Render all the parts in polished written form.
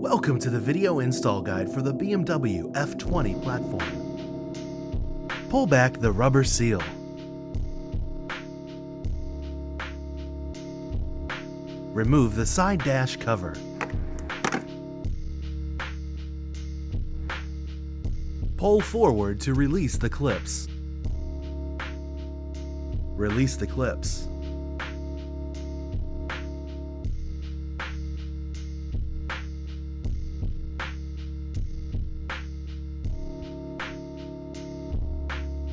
Welcome to the video install guide for the BMW F20 platform. Pull back the rubber seal. Remove the side dash cover. Pull forward to release the clips. Release the clips.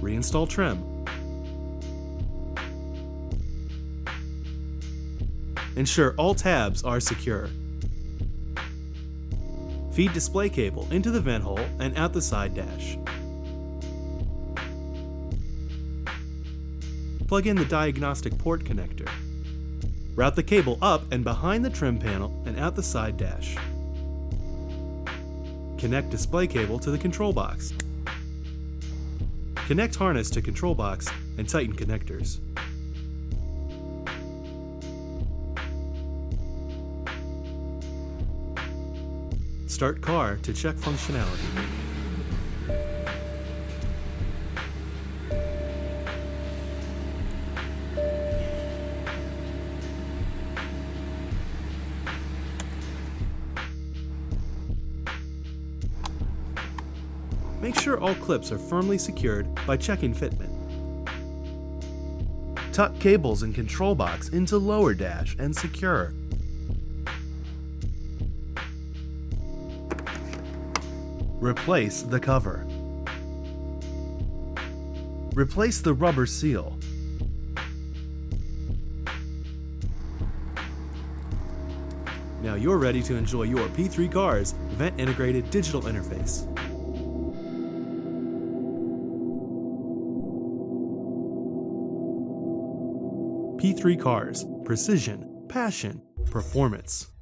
Reinstall trim. Ensure all tabs are secure. Feed display cable into the vent hole and out the side dash. Plug in the diagnostic port connector. Route the cable up and behind the trim panel and out the side dash. Connect display cable to the control box. Connect harness to control box and tighten connectors. Start car to check functionality. Make sure all clips are firmly secured by checking fitment. Tuck cables and control box into lower dash and secure. Replace the cover. Replace the rubber seal. Now you're ready to enjoy your P3Cars event integrated digital interface. P3Cars, precision, passion, performance.